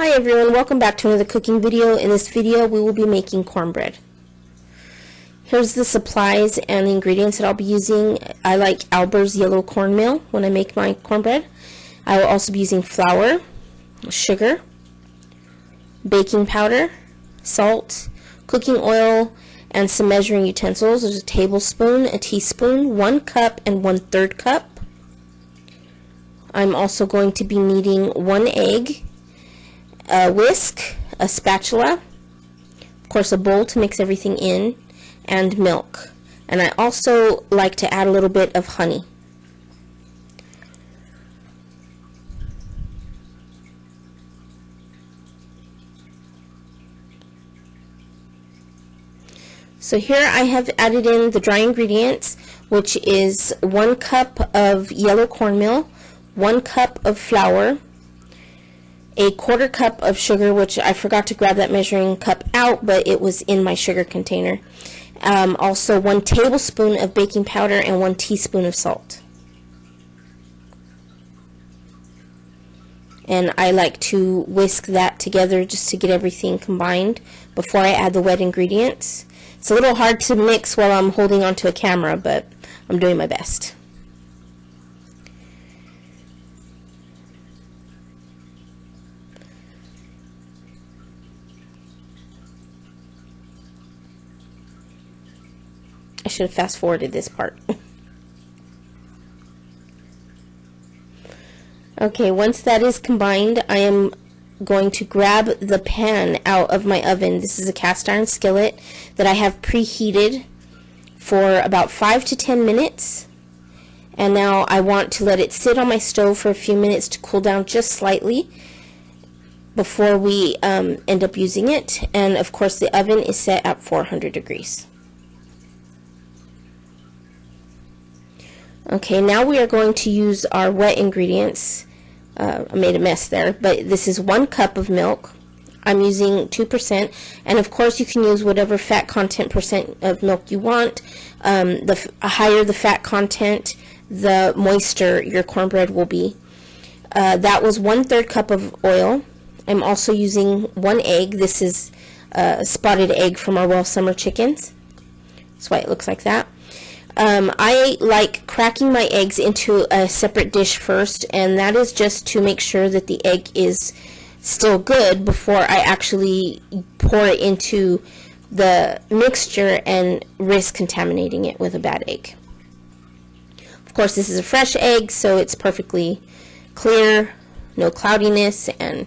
Hi everyone, welcome back to another cooking video. In this video we will be making cornbread. Here's the supplies and the ingredients that I'll be using. I like Alber's yellow cornmeal when I make my cornbread. I will also be using flour, sugar, baking powder, salt, cooking oil, and some measuring utensils. There's a tablespoon, a teaspoon, 1 cup, and 1/3 cup. I'm also going to be needing 1 egg, a whisk, a spatula, of course a bowl to mix everything in, and milk. And I also like to add a little bit of honey. So here I have added in the dry ingredients, which is 1 cup of yellow cornmeal, 1 cup of flour, a 1/4 cup of sugar, which I forgot to grab that measuring cup out, but it was in my sugar container. Also 1 tablespoon of baking powder and 1 teaspoon of salt. And I like to whisk that together just to get everything combined before I add the wet ingredients. It's a little hard to mix while I'm holding onto a camera, but I'm doing my best. I should have fast forwarded this part. Okay, once that is combined, I am going to grab the pan out of my oven. This is a cast iron skillet that I have preheated for about 5 to 10 minutes. And now I want to let it sit on my stove for a few minutes to cool down just slightly before we end up using it. And of course the oven is set at 400 degrees. Okay, now we are going to use our wet ingredients. I made a mess there, but this is 1 cup of milk. I'm using 2%, and of course you can use whatever fat content percent of milk you want. The higher the fat content, the moister your cornbread will be. That was 1/3 cup of oil. I'm also using 1 egg. This is a spotted egg from our Well Summer chickens. That's why it looks like that. I like cracking my eggs into a separate dish first, and that is just to make sure that the egg is still good before I actually pour it into the mixture and risk contaminating it with a bad egg. Of course, this is a fresh egg, so it's perfectly clear, no cloudiness, and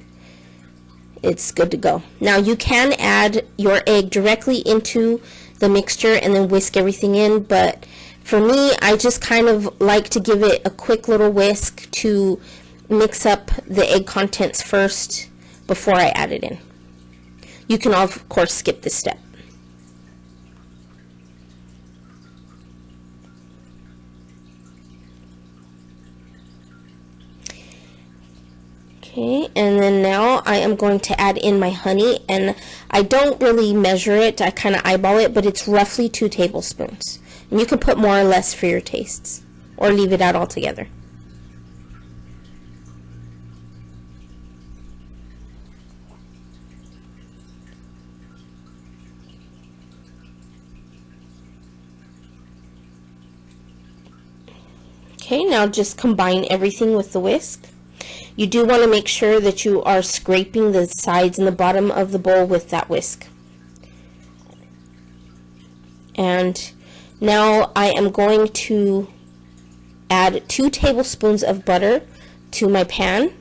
it's good to go. Now you can add your egg directly into the mixture and then whisk everything in, but for me, I just kind of like to give it a quick little whisk to mix up the egg contents first before I add it in. You can of course skip this step. Okay, and then now I am going to add in my honey, and I don't really measure it, I kind of eyeball it, but it's roughly 2 tablespoons. And you can put more or less for your tastes, or leave it out altogether. Okay, now just combine everything with the whisk. You do want to make sure that you are scraping the sides and the bottom of the bowl with that whisk. And now I am going to add 2 tablespoons of butter to my pan.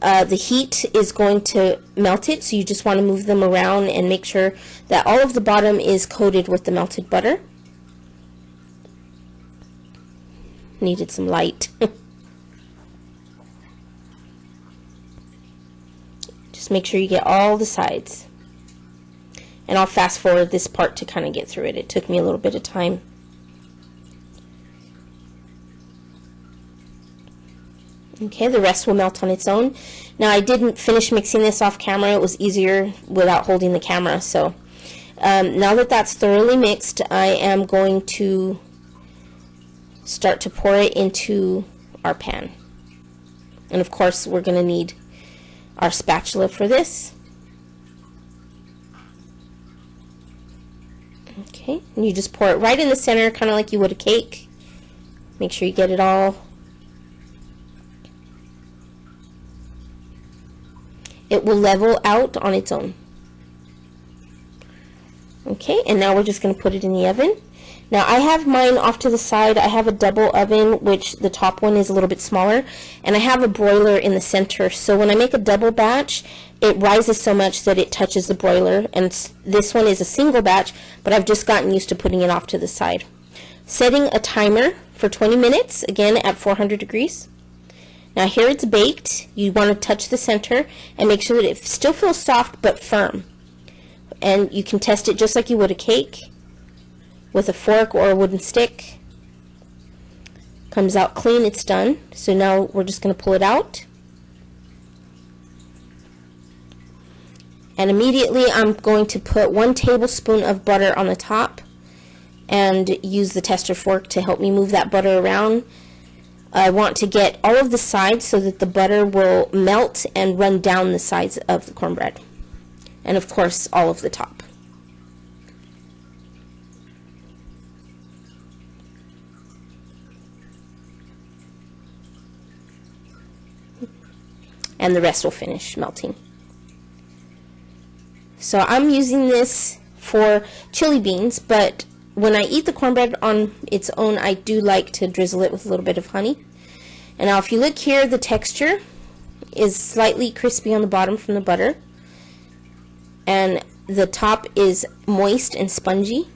The heat is going to melt it, so you just want to move them around and make sure that all of the bottom is coated with the melted butter. Needed some light. Just make sure you get all the sides. And I'll fast forward this part to kind of get through it. It took me a little bit of time. Okay, the rest will melt on its own. Now I didn't finish mixing this off camera. It was easier without holding the camera. So now that that's thoroughly mixed, I am going to start to pour it into our pan. And of course we're going to need our spatula for this. Okay, and you just pour it right in the center, kind of like you would a cake. Make sure you get it all. It will level out on its own. Okay, and now we're just going to put it in the oven. Now I have mine off to the side. I have a double oven, which the top one is a little bit smaller, and I have a broiler in the center. So when I make a double batch, it rises so much that it touches the broiler, and this one is a single batch, but I've just gotten used to putting it off to the side. Setting a timer for 20 minutes, again at 400 degrees. Now here it's baked. You want to touch the center and make sure that it still feels soft but firm. And you can test it just like you would a cake with a fork or a wooden stick. Comes out clean, it's done. So now we're just going to pull it out. And immediately I'm going to put 1 tablespoon of butter on the top and use the tester fork to help me move that butter around. I want to get all of the sides so that the butter will melt and run down the sides of the cornbread. And of course, all of the top. And the rest will finish melting. So I'm using this for chili beans, but when I eat the cornbread on its own, I do like to drizzle it with a little bit of honey. And now if you look here, the texture is slightly crispy on the bottom from the butter, and the top is moist and spongy.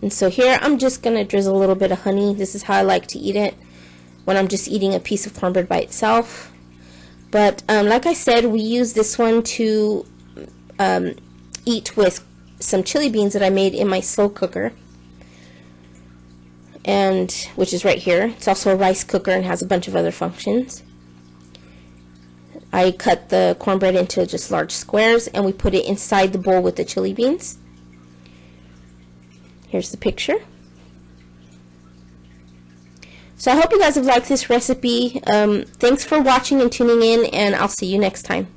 And so here I'm just going to drizzle a little bit of honey. This is how I like to eat it when I'm just eating a piece of cornbread by itself. But like I said, we use this one to eat with some chili beans that I made in my slow cooker, and which is right here. It's also a rice cooker and has a bunch of other functions. I cut the cornbread into just large squares, and we put it inside the bowl with the chili beans. Here's the picture. So I hope you guys have liked this recipe. Thanks for watching and tuning in, and I'll see you next time.